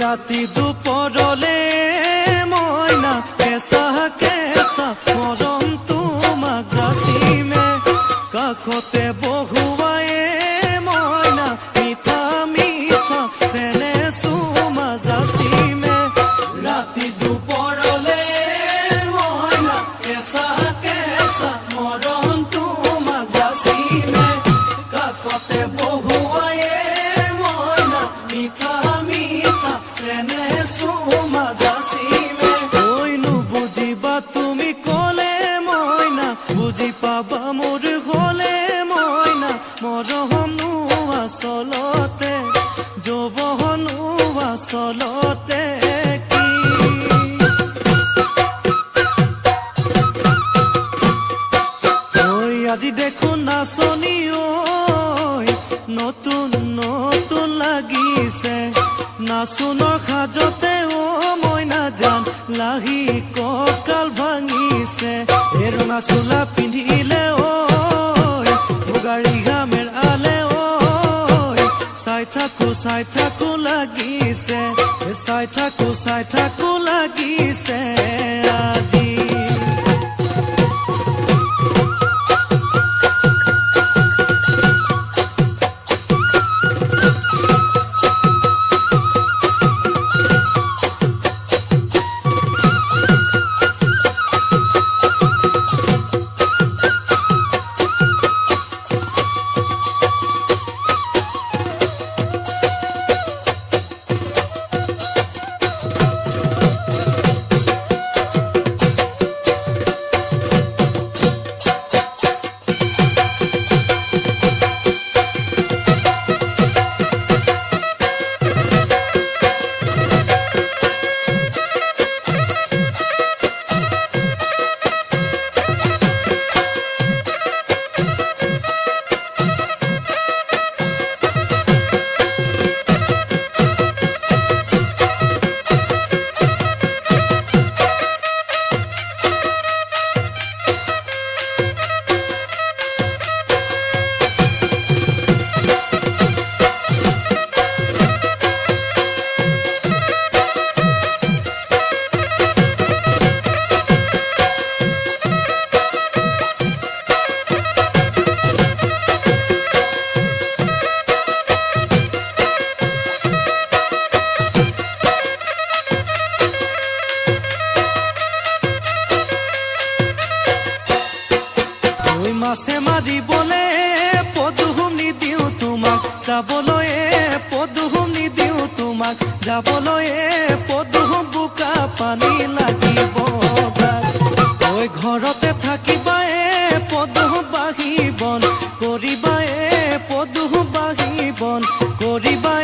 ৰাতি দুপৰলে মইনা কেঁচা কেঁচা মৰম তোমাক যাচিমে কাষতে বহুৱাই মইনা মিঠা মিঠা চেনে চুমা যাচিমে ৰাতি দুপৰলে মইনা কেঁচা কেঁচা মৰম তোমাক যাচিমে কাষতে বহুৱাই মইনা মিঠা মিঠা চেনে চুমা যাচিমে কৈনো বুজিবা তুমি ক'লে মইনা বুজি পাবা মোৰ হ'লে মইনা মৰমনো আচলতে যৌৱনো আচলতে কি ঐ আজি দেখোন নাচনি ঐ নতুন নতুন লাগিছে নাচোনৰ সাজতে অ মইনা জান লাহি কঁকাল ভাঙিছে এই ৰঙা চোলা পিন্ধিলে ঐ মুগাৰী ঘামেৰ আলে ঐ চাই থাকো লাগিছে চাই থাকো লাগিছে আজি মাছে মাৰিবলে পদুম নিদিওঁ তোমাক যাবলৈ পদুম নিদিওঁ তোমাক যাবলৈ পদুম বোকা পানী লাগিব ঐ ঘৰতে থাকিবা পদুম বাঢ়ি বন কৰিবা পদুম বাঢ়ি বন কৰিবা